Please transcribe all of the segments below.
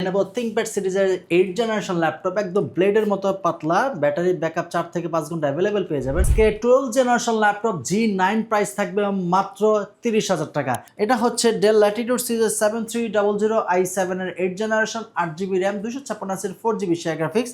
Lenovo ThinkPad সিরিজের 8 generation laptop একদম ব্লেডের মতো পাতলা, ব্যাটারি ব্যাকআপ 4 থেকে 5 ঘন্টা অ্যাভেলেবেল পেয়ে যাবেন। আজকে 12 জেনারেশন ল্যাপটপ G9 প্রাইস থাকবে মাত্র 30,000 টাকা। এটা হচ্ছে Dell Latitude সিরিজের 7300 i7 এর 8 জেনারেশন 8GB RAM 256 এর 4GB শেয়ার গ্রাফিক্স,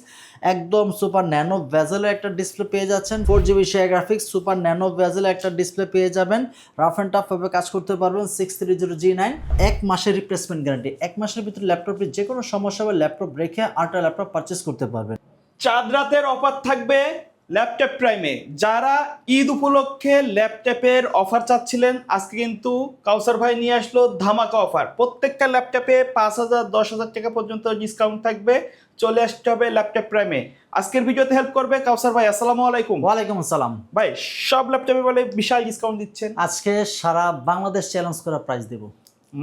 একদম সুপার ন্যানো ভেজেলের একটা ডিসপ্লে পেয়ে যাচ্ছেন। 4GB share graphics, super nano ভেজেলের একটা ডিসপ্লে পেয়ে যাবেন। রাফ অ্যান্ড টাফ ভাবে কাজ করতে পারবেন। 630 G9 এক মাসের রিপ্লেসমেন্ট গ্যারান্টি। এক মাসের ভিতরে ল্যাপটপের যে কোনো সমস্যা হবে ল্যাপটপ রেখে আরেকটা ল্যাপটপ পারচেস করতে পারবেন। চাঁদ রাতের অফার থাকবে ল্যাপটপ প্রাইমে। যারা ঈদ উপলক্ষে ল্যাপটপের অফার চাচ্ছিলেন, আজকে কিন্তু কাউসার ভাই নিয়ে আসলো ধামাকা অফার। প্রত্যেকটা ল্যাপটপে 5,000 10,000 টাকা পর্যন্ত ডিসকাউন্ট থাকবে। চলে আসতে হবে ল্যাপটপ প্রাইমে। আজকের ভিডিওতে হেল্প করবে কাউসার ভাই। আসসালামু আলাইকুম। ওয়ালাইকুম আসসালাম ভাই, সব ল্যাপটপে বলে বিশাল ডিসকাউন্ট দিচ্ছেন। আজকে সারা বাংলাদেশ চ্যালেঞ্জ করা প্রাইস দেব।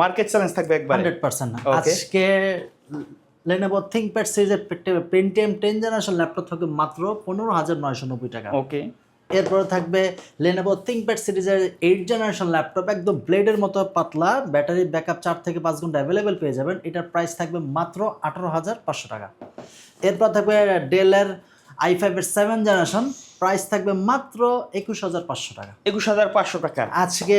মার্কেট চ্যালেঞ্জ থাকবে একবার 100%। Okay. আজকে Lenovo ThinkPad সিরিজের Pentium 10 জেনারেশন ল্যাপটপ থাকবে মাত্র 15,990 টাকা। ওকে। এরপরে থাকবে Lenovo ThinkPad সিরিজের 8 জেনারেশন ল্যাপটপ একদম ব্লেডের মতো পাতলা, ব্যাটারি ব্যাকআপ 4 থেকে 5 ঘন্টা অ্যাভেলেবেল পেয়ে যাবেন। এটার প্রাইস থাকবে মাত্র 18,500 টাকা। এরপর থাকবে ডেলের i5 এর 7 জেনারেশন, প্রাইস থাকবে মাত্র 21,500 টাকা। 21,500 টাকা। আজকে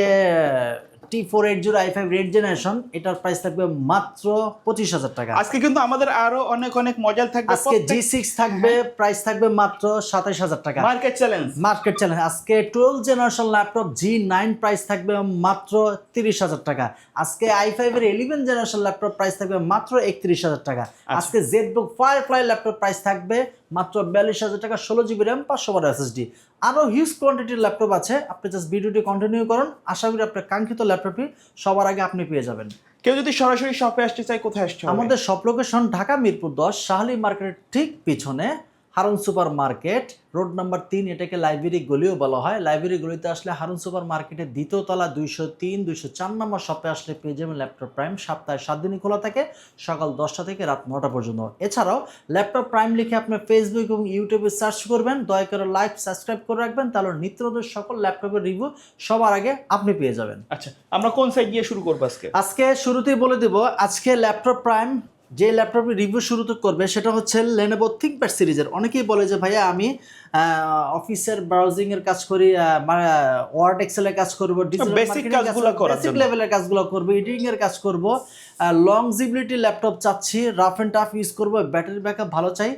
T480 i5 রেড জেনারেশন, এটার প্রাইস থাকবে মাত্র 25,000 টাকা। আজকে কিন্তু আমাদের আরো অনেক অনেক মডেল থাকবে। আজকে G6 থাকবে, প্রাইস থাকবে মাত্র 27,000 টাকা। Market challenge. Market challenge. আজকে 12 জেনারেশন ল্যাপটপ G9 প্রাইস থাকবে মাত্র 30,000 টাকা। আজকে i5 এর 11 জেনারেশন ল্যাপটপ প্রাইস থাকবে মাত্র 31,000 টাকা। আজকে ZBook Firefly ল্যাপটপ প্রাইস থাকবে মাত্র 42,000 টাকা। 16GB RAM 512 SSD। আরও হিউজ কোয়ান্টিটির ল্যাপটপ আছে। আপনি জাস্ট ভিডিওটি কন্টিনিউ করুন, আশা করি আপনার কাঙ্ক্ষিত ল্যাপটপটি সবার আগে আপনি পেয়ে যাবেন। কেউ যদি সরাসরি শপে আসতে চায়, কোথায় আসতে হবে? আমাদের শপ লোকেশন ঢাকা মিরপুর 10 শাহলী মার্কেটের ঠিক পিছনে Harun super market, road number 3। এটাকে লাইব্রেরি গলিও বলা হয়। লাইব্রেরি গলিতে আসলে হারুন সুপার মার্কেটের দ্বিতীয় তলা 203 204 নম্বর শপে আসলে পেয়ে যাবেন ল্যাপটপ প্রাইম। সপ্তাহে 7 দিনই খোলা থাকে, সকাল 10টা থেকে রাত 9টা পর্যন্ত। এছাড়াও ল্যাপটপ প্রাইম লিখে আপনি ফেসবুক এবং ইউটিউবে সার্চ করবেন। দয়া করে লাইক সাবস্ক্রাইব করে রাখবেন, তাহলে নিত্য নতুন সকল ল্যাপটপের রিভিউ সবার আগে আপনি পেয়ে যাবেন। আচ্ছা, আমরা কোন সাইড দিয়ে শুরু করবো আজকে? আজকে শুরুতেই বলে দেব, আজকে ল্যাপটপ প্রাইম যে ল্যাপটপের রিভিউ শুরুতে করবে সেটা হচ্ছে Lenovo ThinkPad সিরিজের। অনেকেই বলে যে ভাইয়া আমি অফিসের ব্রাউজিং এর কাজ করি, ওয়ার্ড এক্সেলের কাজ করব, বেসিক কাজগুলো করার বেসিক জন্য, লেভেলের কাজগুলো করব, এডিটিং এর কাজ করব, লংজিবিলিটি ল্যাপটপ চাচ্ছি, রাফ অ্যান্ড টাফ ইউজ করব, ব্যাটারি ব্যাকআপ ভালো চাই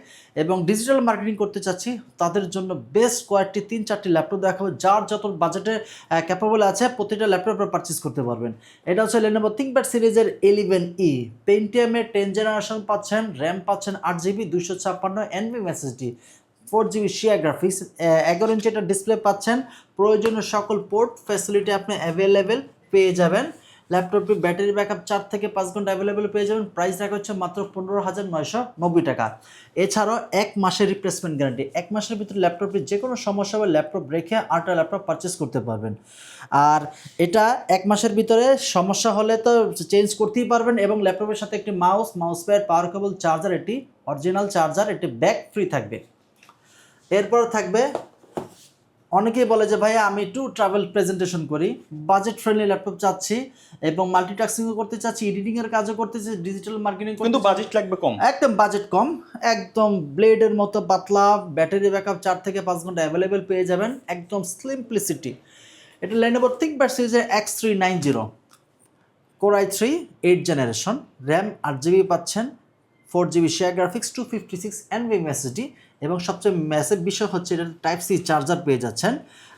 এবং ডিজিটাল মার্কেটিং করতে চাচ্ছি, তাদের জন্য বেস্ট কোয়ালিটি 3-4টি ল্যাপটপ দেখাবো। যার যত বাজেটে ক্যাপাবল আছে প্রতিটা ল্যাপটপ পারচেজ করতে পারবেন। এটা হচ্ছে Lenovo ThinkPad সিরিজের 11E পেন্টিয়ামের 10 জেনারেশন পাচ্ছেন, র্যাম পাচ্ছেন 8GB 256 NVMe SSD, 4GB share graphics, 11 ইঞ্চি একটা ডিসপ্লে পাচ্ছেন। প্রয়োজনীয় সকল পোর্ট ফ্যাসিলিটি আপনি অ্যাভেলেবেল পেয়ে যাবেন। ল্যাপটপটি ব্যাটারি ব্যাকআপ 4 থেকে 5 ঘন্টা অ্যাভেলেবেল পেয়ে যাবেন। প্রাইস রাখা হচ্ছে মাত্র 15,990 টাকা। এছাড়াও এক মাসের রিপ্লেসমেন্ট গ্যারান্টি। এক মাসের ভিতরে ল্যাপটপটি যে কোনো সমস্যা হবে ল্যাপটপ রেখে আরেকটা ল্যাপটপ পারচেস করতে পারবেন। আর এটা এক মাসের ভিতরে সমস্যা হলে তো চেঞ্জ করতেই পারবেন এবং ল্যাপটপের সাথে একটি মাউস প্যাড, পাওয়ার কেবল, চার্জার, এটি অরিজিনাল চার্জার, এটি ব্যাক ফ্রি থাকবে। এরপর থাকবে, অনেকেই বলে যে ভাইয়া আমি একটু ট্রাভেল প্রেজেন্টেশন করি, বাজেট ফ্রেন্ডলি ল্যাপটপ চাচ্ছি এবং মাল্টিটাস্কিংও করতে চাচ্ছি, এডিটিংয়ের কাজও করতে চাচ্ছি, ডিজিটাল মার্কেটিং কিন্তু বাজেট লাগবে কম। একদম বাজেট কম, একদম ব্লেডের মতো পাতলা, ব্যাটারি ব্যাকআপ 4 থেকে 5 ঘন্টা অ্যাভেলেবেল পেয়ে যাবেন, একদম সিম্পলিসিটি। এটা Lenovo ThinkPad সিরিজের X390 Core i3 8 generation, RAM 8GB পাচ্ছেন, 4GB share graphics, 256 NVMe SSD এবং সবচেয়ে ম্যাসিভ বিষয় হচ্ছে এটা Type-C চার্জার পেয়ে যাচ্ছেন।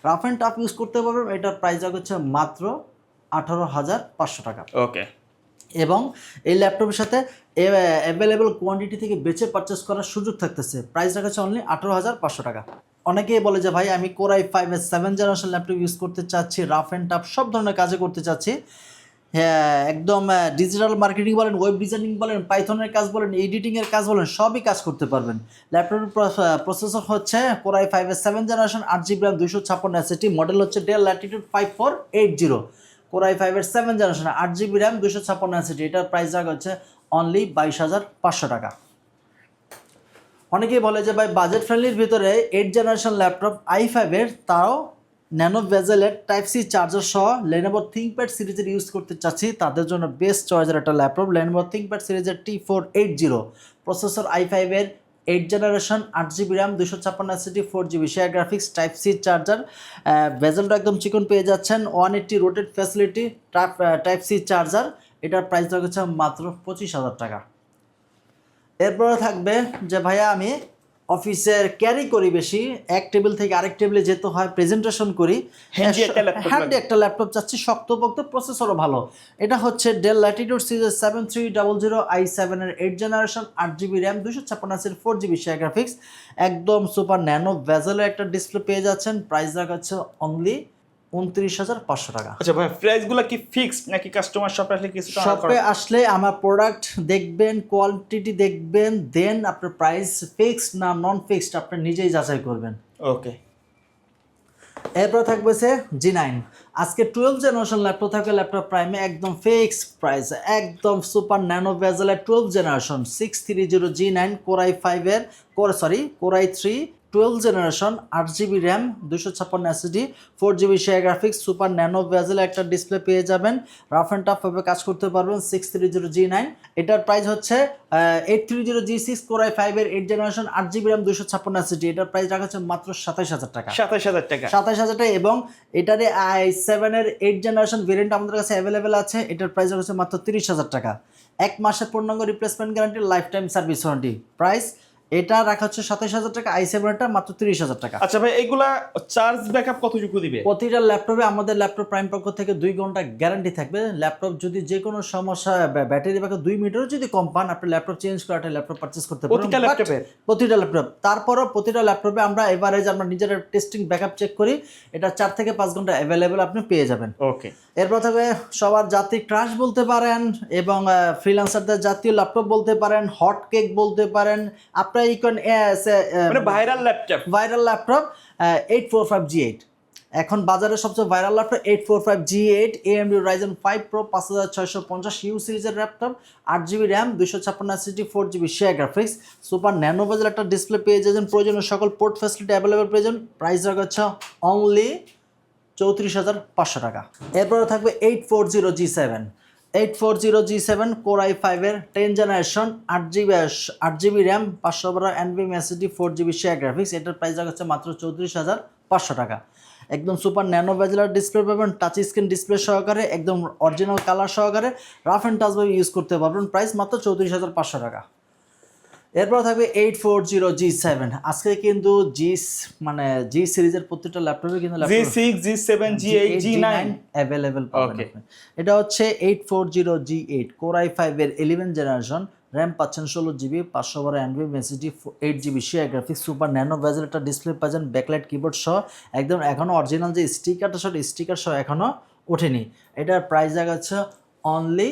রাফ অ্যান্ড টাফ ইউজ করতে পারবেন। এটার প্রাইস হচ্ছে মাত্র 18,500 টাকা। ওকে। এবং এই ল্যাপটপের সাথে অ্যাভেলেবল কোয়ান্টিটি থেকে বেছে পারচেস করার সুযোগ থাকতেছে। প্রাইস রাখা হচ্ছে অনলি 18,500 টাকা। অনেকেই বলে যে ভাই আমি Core i5 এর 7 জেনারেশন ল্যাপটপ ইউজ করতে চাচ্ছি, রাফ অ্যান্ড টাফ সব ধরনের কাজে করতে চাচ্ছি, হ্যাঁ একদম ডিজিটাল মার্কেটিং বলেন, ওয়েব ডিজাইনিং বলেন, পাইথনের কাজ বলেন, এডিটিংয়ের কাজ বলেন, সবই কাজ করতে পারবেন। ল্যাপটপের প্রসেসর হচ্ছে Core i5 এর 7 generation 8GB RAM 256 SSD, model হচ্ছে Dell Latitude 5480। Core i5 এর 7 জেনারেশন 8GB RAM 256 SSD, এটার প্রাইস রাখা হচ্ছে অনলি 22,500 টাকা। অনেকেই বলে যে ভাই বাজেট ফ্রেন্ডলির ভিতরে 8 জেনারেশন ল্যাপটপ i5 এর, তাও ন্যানো ভেজেলের টাইপ সি চার্জার সহ লেনোভো থিংকপ্যাড সিরিজের ইউজ করতে চাচ্ছি তাদের জন্য বেস্ট চয়েসের একটা ল্যাপটপ লেনোভো থিংকপ্যাড সিরিজের T480 প্রসেসর i5-এর 8 generation 8 GB RAM 256 SSD 4 GB share graphics type C charger ভেজেলটা একদম চিকন পেয়ে যাচ্ছেন 180 rotate facility type C charger এটার প্রাইস রাখছে মাত্র 25,000 টাকা। এরপরে থাকবে যে ভাইয়া আমি অফিসের ক্যারি করি বেশি এক টেবিল থেকে আরেক টেবিলে যেতে হয় প্রেজেন্টেশন করি হ্যান্ডি একটা ল্যাপটপ চাচ্ছি শক্তপোক্ত প্রসেসরও ভালো এটা হচ্ছে ডেল ল্যাটিটিউড সিরিজ 7300 i7 এর 8 generation 8 GB RAM 256 4 GB share graphics একদম সুপার ন্যানো ভেজেলের একটা ডিসপ্লে পেয়ে যাচ্ছেন প্রাইস রাখা হচ্ছে অনলি 29,500 টাকা। আচ্ছা ভাই প্রাইসগুলো কি ফিক্সড নাকি কাস্টমার শপে আসলে কিছু শপে আসলে আমার প্রোডাক্ট দেখবেন কোয়ালিটি দেখবেন দেন আপনার প্রাইস ফিক্সড না নন ফিক্সড আপনি নিজেই যাচাই করবেন। ওকে এরপর থাকবে সে G9 আজকে 12 জেনারেশন ল্যাপটপ থাকবে ল্যাপটপ প্রাইমে একদম ফিক্সড প্রাইস একদম সুপার ন্যানো ভেজেলের 12 জেনারেশন 630 G9 Core i5-এর Core i3 12 generation 8 GB RAM 256 SSD 4 GB share graphics super nano bezel একটা ডিসপ্লে পেয়ে যাবেন রাফ অ্যান্ড টাফ ভাবে কাজ করতে পারবেন 630 G9 এটার প্রাইস হচ্ছে 830 G6 Core i5-এর 8 generation 8 GB RAM 256 SSD এটার প্রাইস রাখা হচ্ছে মাত্র 27,000 টাকা 27,000 টাকা 27,000 টাকা এবং এটারে i7-এর 8 জেনারেশন ভেরিয়েন্ট আমাদের কাছে অ্যাভেলেবেল আছে এটার প্রাইস হচ্ছে মাত্র 30,000 টাকা এক মাসের পূর্ণাঙ্গ replacement guarantee life time service warranty price এটা রাখা হচ্ছে 27,000 টাকা i7-এরটা মাত্র 30,000 টাকা। আচ্ছা ভাই এগুলা চার্জ ব্যাকআপ কতটুকু দিবে? প্রতিটা ল্যাপটপে আমাদের ল্যাপটপ প্রাইম পক্ষ থেকে 2 ঘন্টা গ্যারান্টি থাকবে ল্যাপটপ যদি যে কোনো সমস্যা ব্যাটারি ব্যাকআপ 2 মিনিটেরও যদি কম পান আপনি ল্যাপটপ চেঞ্জ করে একটা ল্যাপটপ পারচেজ করতে পারেন প্রতিটা ল্যাপটপ তারপরও প্রতিটা ল্যাপটপে আমরা এভারেজ আমরা নিজের টেস্টিং ব্যাকআপ চেক করি এটা 4 থেকে 5 ঘন্টা অ্যাভেলেবেল আপনি পেয়ে যাবেন। ওকে এরপর থাকবে সবার জাতীয় ক্রাশ বলতে পারেন এবং ফ্রিল্যান্সারদের জাতীয় ল্যাপটপ বলতে পারেন হট কেক বলতে পারেন আপনার মানে ভাইরাল ল্যাপটপ 845G8 এখন বাজারে সবচেয়ে viral laptop 845G8 AMD Ryzen 5 Pro 5650U সিরিজের laptop 8 GB RAM 256 SSD 4 GB share graphics super nano bezel একটা ডিসপ্লে পেয়ে যাবেন প্রয়োজনীয় সকল পোর্ট ফ্যাসিলিটি অ্যাভেলেবল প্রয়োজন প্রাইস রাখা হচ্ছে অনলি 34,500 টাকা। এরপরে থাকবে 840G7 Core i5-এর 10 generation 8 GB RAM 512 NVMe SSD 4 GB share graphics এটার প্রাইস রাখা মাত্র 34,500 টাকা একদম সুপার ন্যানো ভেজেলার ডিসপ্লে পাবেন টাচ স্ক্রিন ডিসপ্লে সহকারে একদম অরিজিনাল কালার সহকারে রাফ অ্যান্ড টাচ ভাবে ইউজ করতে পারবেন প্রাইস মাত্র 34,500 টাকা। এরপর থাকবে 840G7 আজকে কিন্তু জি সিরিজের প্রত্যেকটা ল্যাপটপে কিন্তু G6 G7 G8 G9 available পাবেন আপনি এটা হচ্ছে 840G8 Core i5-এর 11 জেনারেশন র্যাম পাচ্ছেন 16 GB 512 NVMe SSD 8 GB share graphics super nano bezel একটা ডিসপ্লে পাচ্ছেন ব্যাকলাইট কিবোর্ড সহ একদম এখনো অরিজিনাল যে স্টিকার সহ এখনো ওঠেনি এটার প্রাইস আছে অনলি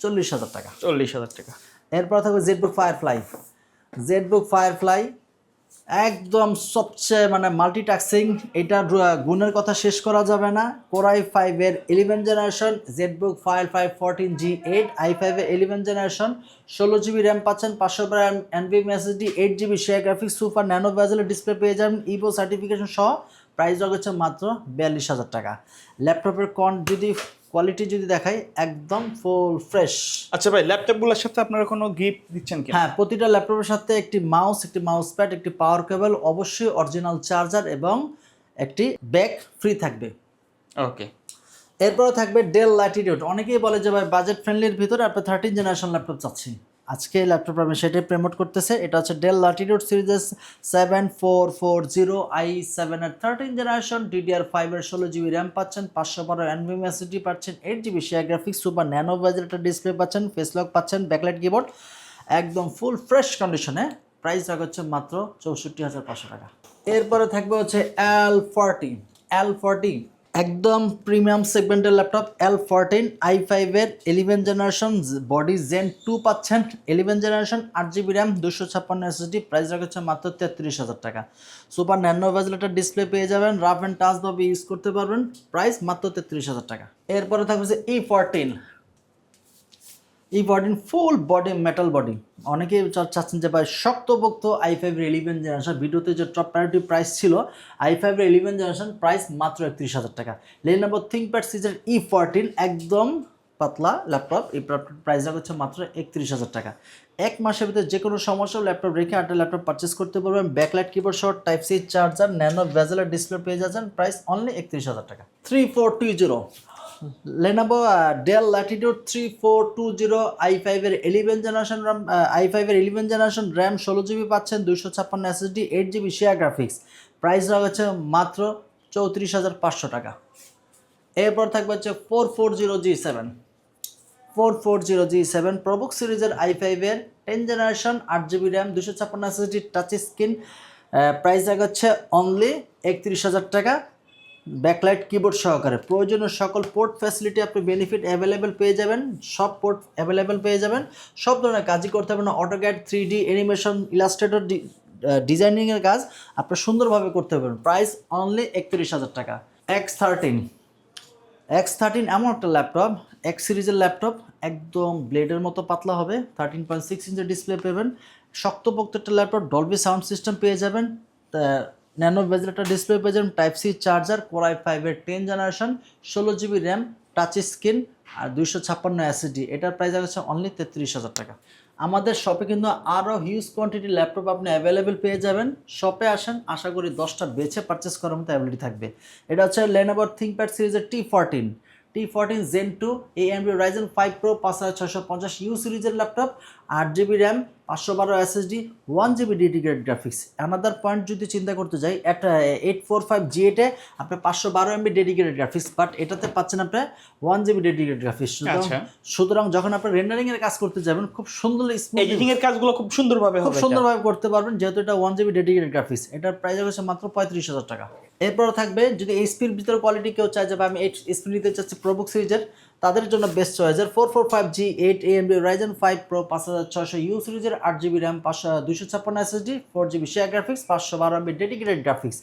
40,000 টাকা 40,000 টাকা। এরপর থাকবে জেটবুক ফায়ারফ্লাই একদম সবচেয়ে মাল্টিটাস্কিং এটার গুণের কথা শেষ করা যাবে না Core i5-এর 11 জেনারেশন জেটবুক ফায়ারফ্লাই 14G8 i5-এর 11 জেনারেশন 16 GB র্যাম পাচ্ছেন 512 NVMe SSD 8 GB share graphics super nano ভেজেলের ডিসপ্লে পেয়ে যাবেন ইভো সার্টিফিকেশন সহ প্রাইস হচ্ছে মাত্র 42,000 টাকা। ল্যাপটপের কোয়ালিটি যদি দেখাই একদম ফুল ফ্রেশ। আচ্ছা ভাই ল্যাপটপগুলোর সাথে আপনারা কোনো গিফট দিচ্ছেন কি? হ্যাঁ প্রতিটা ল্যাপটপের সাথে একটি মাউস প্যাড একটি পাওয়ার কেবল অবশ্যই অরিজিনাল চার্জার এবং একটি ব্যাগ ফ্রি থাকবে। ওকে এরপরে থাকবে ডেল ল্যাটিটিউড অনেকেই বলে যে ভাই বাজেট ফ্রেন্ডলির ভিতরে আপনি 13 জেনারেশন ল্যাপটপ চাচ্ছি আজকে ল্যাপটপ আমি সেটাই প্রমোট করতেছে এটা হচ্ছে ডেল ল্যাটিটিউড সিরিজের 7440 i7-এর 13 জেনারেশন DDR5-এর 16 GB র্যাম পাচ্ছেন 512 NVMe SSD পাচ্ছেন 8 GB share graphics super nano bezel একটা ডিসপ্লে পাচ্ছেন ফেস লক পাচ্ছেন ব্যাকলাইট কিবোর্ড একদম ফুল ফ্রেশ কন্ডিশনে প্রাইস রাখা হচ্ছে মাত্র 64,500 টাকা। এরপরে থাকবে হচ্ছে L40 একদম প্রিমিয়াম সেগমেন্টের ল্যাপটপ L14 i5-এর 11 জেনারেশন বডি জেন 2 পাচ্ছেন 11 generation 8 GB RAM 256 SSD price রাখছে মাত্র 33,000 টাকা সুপার ন্যানো ভেজেল একটা ডিসপ্লে পেয়ে যাবেন রাফ অ্যান্ড টাচ ভাবে ইউজ করতে পারবেন প্রাইস মাত্র 33,000 টাকা। এরপরে থাকবে E14 E14 full body metal body, অনেকেই চাচ্ছেন যে ভাই শক্তপোক্ত i5 এর 11 জেনারেশন, ভিডিওতে যে টপ প্রায়োরিটি প্রাইস ছিল i5 এর 11 জেনারেশন প্রাইস মাত্র 31,000 টাকা। Lenovo ThinkPad সিরিজের E14 একদম পাতলা ল্যাপটপ, এই প্রাইস হচ্ছে মাত্র 31,000 টাকা। এক মাসের ভিতরে যে কোনো সমস্যা ল্যাপটপ রেখে একটা ল্যাপটপ পারচেস করতে পারবেন। ব্যাকলাইট কিবোর্ড সহ টাইপ সি চার্জার, ন্যানো বেজেলের ডিসপ্লে পেয়ে যাচ্ছেন, প্রাইস অনলি 31,000 টাকা। 3420 Lenovo Dell Latitude 3420 i5 এর 11 জেনারেশন RAM, i5 এর 11 জেনারেশন RAM 16GB পাচ্ছেন, 256 SSD, 8GB share graphics, price হচ্ছে মাত্র 34,500 টাকা। এরপর থাকবে হচ্ছে 440G7 প্রবুক সিরিজের i5 এর 10 generation 8GB RAM, 256 SSD, touch screen, price হচ্ছে অনলি 31,000 টাকা। ব্যাকলাইট কিবোর্ড সহকারে প্রয়োজনীয় সকল পোর্ট ফ্যাসিলিটি আপনি বেনিফিট অ্যাভেলেবেল পেয়ে যাবেন, সব পোর্ট অ্যাভেলেবেল পেয়ে যাবেন, সব ধরনের কাজই করতে হবে না। অটোক্যাড, 3D অ্যানিমেশন, ইলাস্ট্রেটর, ডিজাইনিংয়ের কাজ আপনার সুন্দরভাবে করতে পারবেন, প্রাইস অনলি 31,000 টাকা। X13 এমন একটা ল্যাপটপ, X সিরিজের ল্যাপটপ, একদম ব্লেডের মতো পাতলা হবে, 13.6 ইঞ্চের ডিসপ্লে পাবেন, শক্তপোক্ত একটা ল্যাপটপ, ডলবি সাউন্ড সিস্টেম পেয়ে যাবেন, ন্যানো বেজেল একটা ডিসপ্লে পেয়ে যাবেন, type C charger, Core i5 এর 10 generation, 16GB RAM, touch screen আর 256 SSD, এটার প্রাইস হচ্ছে অনলি 33,000 টাকা। আমাদের শপে কিন্তু আরও হিউজ কোয়ান্টিটি ল্যাপটপ আপনি অ্যাভেলেবেল পেয়ে যাবেন। শপে আসেন, আশা করি 10টা বেছে পারচেস করার মতো অ্যাবিলিটি থাকবে। এটা হচ্ছে Lenovo ThinkPad সিরিজের T14 Zen 2 AMD Ryzen 5 Pro 5650U সিরিজের laptop, 8GB RAM, 512 SSD, 1GB dedicated graphics. Another point যদি চিন্তা করতে যাই, একটা 845G8 এ আপনার 512 MB ডেডিকেটেড গ্রাফিক্স, বাট এটাতে পাচ্ছেন আপনি 1GB ডেডিকেটেড গ্রাফিক্স। সুতরাং যখন আপনি রেন্ডারিং এর কাজ করতে যাবেন, খুব সুন্দর এডিটিং এর কাজগুলো খুব সুন্দরভাবে করতে পারবেন, যেহেতু এটা 1GB ডেডিকেটেড গ্রাফিক্স। এটার প্রাইস হচ্ছে মাত্র 35,000 টাকা। এরপর থাকবে, যদি এইচপির ভিতরে কোয়ালিটি কেউ চায় যে আমি এইচপি নিতে চাচ্ছি প্রবুক সিরিজের, তাদের জন্য best চয়েসের 445G8 AMD Ryzen 5 Pro 5600U সিরিজের, 8GB RAM, 256 SSD, 4GB share graphics, 512 MB dedicated graphics.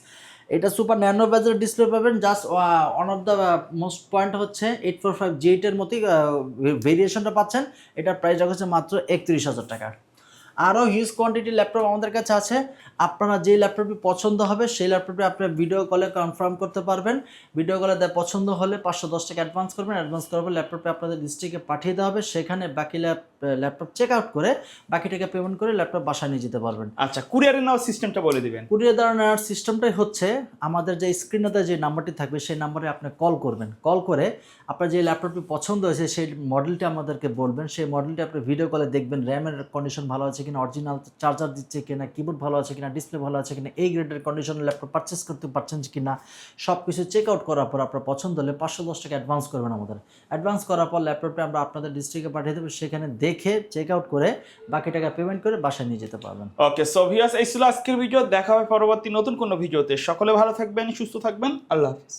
এটা সুপার ন্যানো বেজেল ডিসপ্লে পাবেন। Just one of the most point হচ্ছে 845G8 এর মতোই ভেরিয়েশনটা পাচ্ছেন। এটার প্রাইস হচ্ছে মাত্র 31,000 টাকা। আরও হিউজ কোয়ান্টিটি ল্যাপটপ আমাদের কাছে আছে। আপনারা যে ল্যাপটপটি পছন্দ হবে সেই ল্যাপটপটি আপনার ভিডিও কলে কনফার্ম করতে পারবেন। ভিডিও কলে পছন্দ হলে 510 টাকা অ্যাডভান্স করবেন। অ্যাডভান্স করার পর ল্যাপটপটি আপনাদের ডিস্ট্রিক্টে পাঠিয়ে দেওয়া হবে, সেখানে বাকি ল্যাপটপ চেক আউট করে বাকি টাকা পেমেন্ট করে ল্যাপটপ বাসায় নিয়ে যেতে পারবেন। আচ্ছা, কুরিয়ারে নেওয়ার সিস্টেমটা বলে দিবেন। কুরিয়ার দ্বারা নেওয়ার সিস্টেমটাই হচ্ছে, আমাদের যে স্ক্রিনে যে নাম্বারটি থাকবে সেই নাম্বারে আপনি কল করবেন। কল করে আপনার যে ল্যাপটপটি পছন্দ হয়েছে সেই মডেলটি আমাদেরকে বলবেন। সেই মডেলটি আপনি ভিডিও কলে দেখবেন, র্যামের কন্ডিশন ভালো আছে কিনা, অরিজিনাল চার্জার দিচ্ছে কিনা, কিবোর্ড ভালো আছে কিনা, ডিসপ্লে ভালো আছে কিনা, এই গ্রেডের কন্ডিশনের ল্যাপটপ পারচেস করতে পারছেন কিনা, সব কিছু চেক আউট করার পর আপনার পছন্দ হলে 510 টাকা অ্যাডভান্স করবেন আমাদের। অ্যাডভান্স করার পর ল্যাপটপটা আমরা আপনাদের ডিস্ট্রিক্টে পাঠিয়ে দেবো, সেখানে দেখে চেক আউট করে বাকি টাকা পেমেন্ট করে বাসায় নিয়ে যেতে পারবেন। ওকে, সো ভিউয়ার্স, এই ছিল আজকের ভিডিও। দেখা হবে পরবর্তী নতুন কোনো ভিডিওতে। সকলে ভালো থাকবেন, সুস্থ থাকবেন। আল্লাহ হাফেজ।